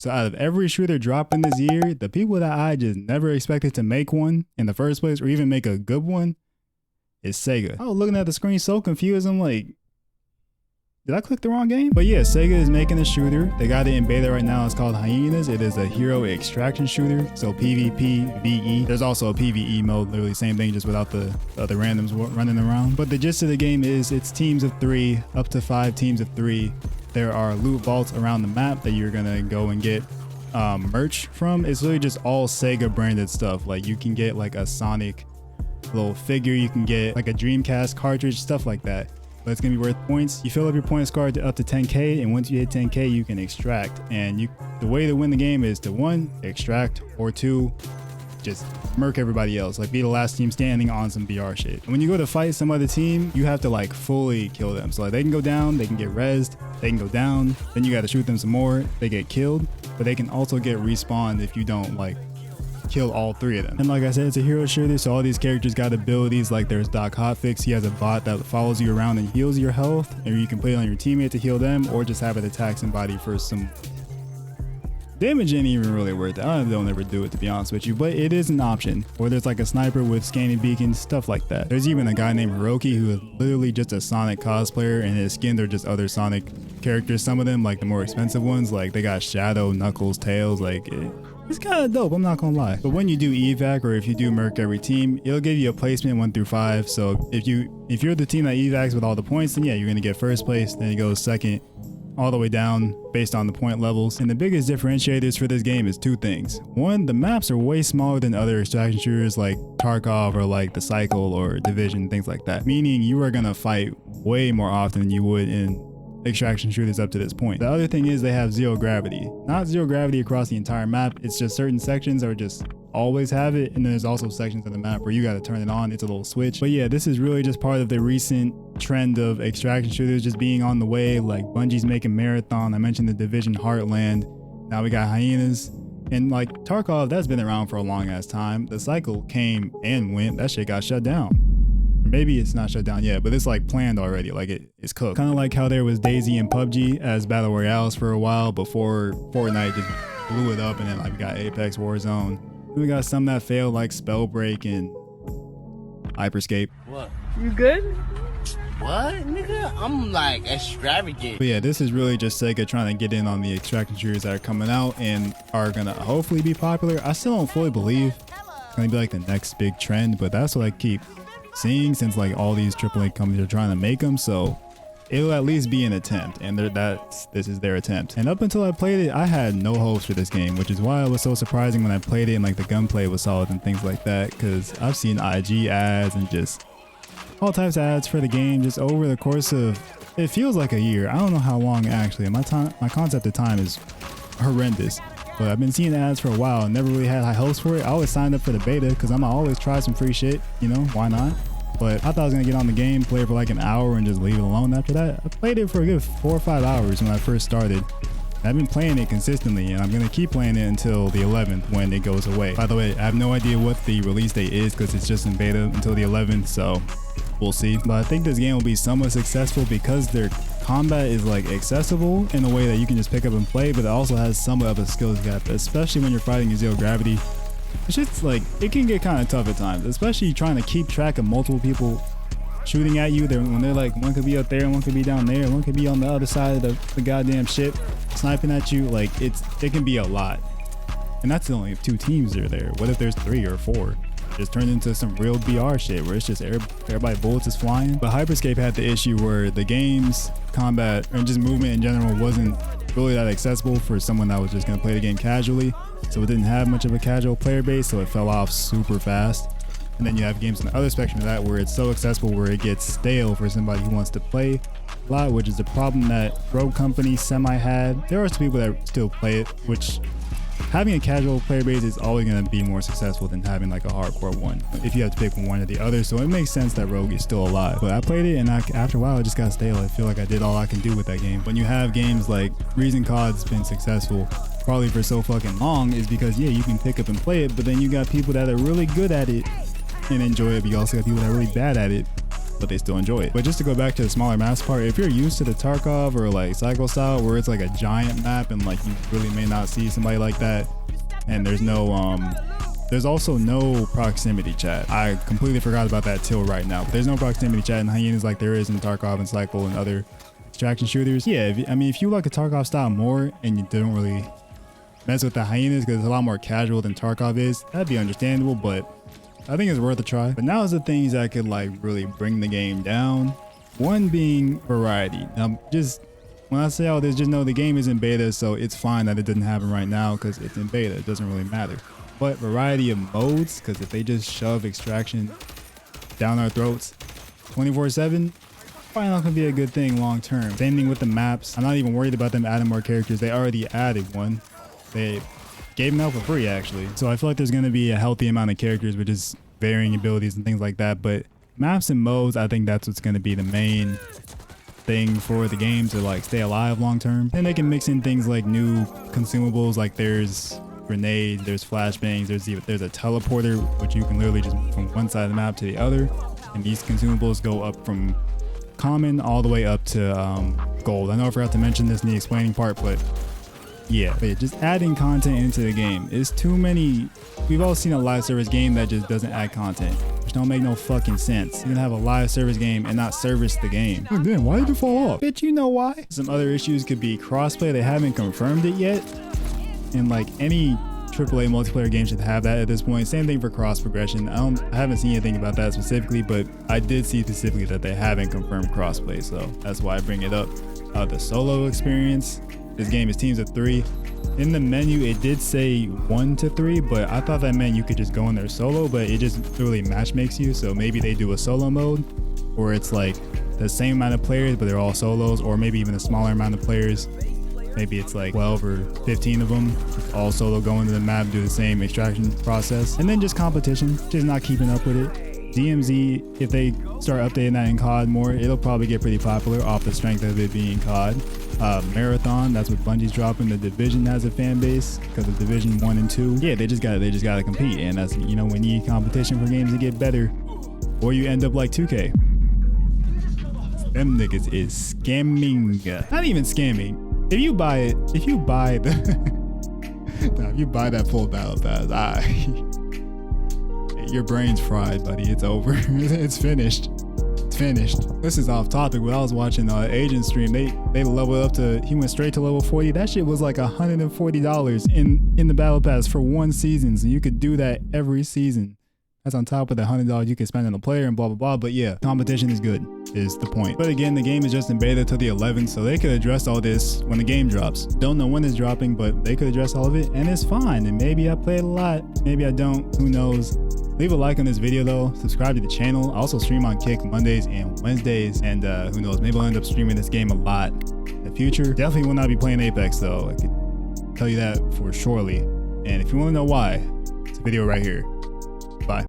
So out of every shooter dropping this year, the people that I just never expected to make one in the first place or even make a good one is SEGA. I was looking at the screen so confused. I'm like, did I click the wrong game? But yeah, SEGA is making a shooter. They got it in beta right now. It's called Hyenas. It is a hero extraction shooter. So PvP, VE. There's also a PvE mode, literally same thing, just without the other randoms running around. But the gist of the game is it's teams of 3, up to 5 teams of 3. There are loot vaults around the map that you're gonna go and get merch from. It's really just all SEGA branded stuff. Like you can get like a Sonic little figure, you can get like a Dreamcast cartridge, stuff like that. But it's gonna be worth points. You fill up your points card to up to 10k, and once you hit 10k, you can extract. And the way to win the game is to 1, extract, or 2, just murk everybody else, like be the last team standing on some VR shit. And when you go to fight some other team, you have to like fully kill them. So like they can go down, they can get rezzed, they can go down, then you got to shoot them some more, they get killed, but they can also get respawned if you don't like kill all 3 of them. And like I said, it's a hero shooter, so all these characters got abilities. Like there's Doc Hotfix, he has a bot that follows you around and heals your health, or you can put it on your teammate to heal them, or just have it attack somebody for some damage. Ain't even really worth it. They'll never do it, to be honest with you, but it is an option. Or there's like a sniper with scanning beacons, stuff like that. There's even a guy named Hiroki who is literally just a Sonic cosplayer, and his skins are just other Sonic characters. Some of them, like the more expensive ones, like they got Shadow, Knuckles, Tails, like it's kind of dope, I'm not gonna lie. But when you do evac, or if you do merc every team, it'll give you a placement 1 through 5. So if you're the team that evacs with all the points, then yeah, you're gonna get first place, then it goes second, all the way down based on the point levels. And the biggest differentiators for this game is 2 things. 1, the maps are way smaller than other extraction shooters like Tarkov or like the Cycle or Division, things like that, meaning you are gonna fight way more often than you would in extraction shooters up to this point. The other thing is they have 0 gravity. Not 0 gravity across the entire map, it's just certain sections are just always have it, and then there's also sections of the map where you got to turn it on. It's a little switch. But yeah, this is really just part of the recent trend of extraction shooters just being on the way. Like Bungie's making Marathon, I mentioned the Division Heartland, now we got Hyenas. And like Tarkov, that's been around for a long ass time. The Cycle came and went, that shit got shut down. Maybe it's not shut down yet, but it's like planned already, like it's cooked. Kind of like how there was DayZ and PUBG as battle royales for a while before Fortnite just blew it up, and then like we got Apex, Warzone. We got some that failed like Spellbreak and Hyperscape. What? You good? What, nigga? I'm like extravagant. But yeah, this is really just SEGA trying to get in on the extraction shooters that are coming out and are gonna hopefully be popular. I still don't fully believe it's gonna be like the next big trend, but that's what I keep seeing since like all these AAA companies are trying to make them. So it'll at least be an attempt, and this is their attempt. And up until I played it, I had no hopes for this game, which is why it was so surprising when I played it and like the gunplay was solid and things like that, because I've seen IG ads and just all types of ads for the game just over the course of, it feels like a year. I don't know how long actually. My concept of time is horrendous, but I've been seeing ads for a while and never really had high hopes for it. I always signed up for the beta because I'm gonna always try some free shit, you know, why not? But I thought I was gonna get on the game, play it for like an hour, and just leave it alone after that. I played it for a good 4 or 5 hours when I first started. I've been playing it consistently, and I'm gonna keep playing it until the 11th when it goes away. By the way, I have no idea what the release date is because it's just in beta until the 11th, so we'll see. But I think this game will be somewhat successful because their combat is like accessible in a way that you can just pick up and play, but it also has somewhat of a skills gap, especially when you're fighting in 0 gravity. It's just like, it can get kind of tough at times, especially trying to keep track of multiple people shooting at you. When they're like, one could be up there, one could be down there, one could be on the other side of the goddamn ship sniping at you. Like it can be a lot. And that's only if 2 teams are there. What if there's 3 or 4? It just turned into some real BR shit where it's just everybody bullets is flying. But Hyperscape had the issue where the game's combat and just movement in general wasn't really that accessible for someone that was just gonna play the game casually. So it didn't have much of a casual player base, so it fell off super fast. And then you have games on the other spectrum of that where it's so accessible where it gets stale for somebody who wants to play a lot, which is the problem that Rogue Company semi had. There are some people that still play it, which having a casual player base is always going to be more successful than having like a hardcore one if you have to pick one or the other. So it makes sense that Rogue is still alive. But I played it, and after a while it just got stale. I feel like I did all I can do with that game. When you have games like Reason COD's been successful probably for so fucking long is because yeah, you can pick up and play it, but then you got people that are really good at it and enjoy it, but you also got people that are really bad at it but they still enjoy it. But just to go back to the smaller maps part, if you're used to the Tarkov or like Cycle style where it's like a giant map and like you really may not see somebody like that, and there's no there's also no proximity chat. I completely forgot about that till right now. But there's no proximity chat in Hyenas like there is in Tarkov and Cycle and other extraction shooters. Yeah, if you like a Tarkov style more and you don't really mess with the Hyenas because it's a lot more casual than Tarkov is, that'd be understandable, but I think it's worth a try. But now is the things that could like really bring the game down. One being variety. Now, just when I say all this, just know the game is in beta, so it's fine that it didn't happen right now because it's in beta. It doesn't really matter. But variety of modes, because if they just shove extraction down our throats 24/7, probably not gonna be a good thing long term. Same thing with the maps. I'm not even worried about them adding more characters. They already added one. They gave them out for free actually. So I feel like there's gonna be a healthy amount of characters with just varying abilities and things like that. But maps and modes, I think that's what's gonna be the main thing for the game to like stay alive long term. And they can mix in things like new consumables, like there's grenades, there's flashbangs, there's a teleporter which you can literally just move from one side of the map to the other, and these consumables go up from common all the way up to gold. I know I forgot to mention this in the explaining part, but yeah, just adding content into the game is too many. We've all seen a live service game that just doesn't add content, which don't make no fucking sense. You can have a live service game and not service the game. Oh, damn, why did it fall off? Bitch, you know why. Some other issues could be crossplay. They haven't confirmed it yet, and like any AAA multiplayer game should have that at this point. Same thing for cross progression. I haven't seen anything about that specifically, but I did see specifically that they haven't confirmed crossplay, so that's why I bring it up. The solo experience, this game is teams of 3. In the menu it did say 1 to 3, but I thought that meant you could just go in there solo, but it just literally match makes you. So maybe they do a solo mode, or it's like the same amount of players but they're all solos, or maybe even a smaller amount of players. Maybe it's like 12 or 15 of them, all solo, go into the map, do the same extraction process. And then just competition, just not keeping up with it. DMZ, if they start updating that in COD more, it'll probably get pretty popular off the strength of it being COD. Marathon, that's what Bungie's dropping. The Division has a fan base because of Division 1 and 2. Yeah, they just gotta compete, and that's, you know, we need competition for games to get better, or you end up like 2K. Them niggas is scamming. Not even scamming. If you buy that full battle pass, your brain's fried, buddy. It's over. It's finished. It's finished. This is off topic, but I was watching Agent stream. They leveled up to, he went straight to level 40. That shit was like $140 in the battle pass for one season. So you could do that every season. That's on top of the $100 you can spend on a player and blah, blah, blah. But yeah, competition is good, is the point. But again, the game is just in beta till the 11th, so they could address all this when the game drops. Don't know when it's dropping, but they could address all of it, and it's fine. And maybe I play it a lot, maybe I don't, who knows. Leave a like on this video though, subscribe to the channel. I also stream on Kick Mondays and Wednesdays, and who knows, maybe I'll end up streaming this game a lot in the future. Definitely will not be playing Apex though, I could tell you that for surely. And if you want to know why, it's a video right here.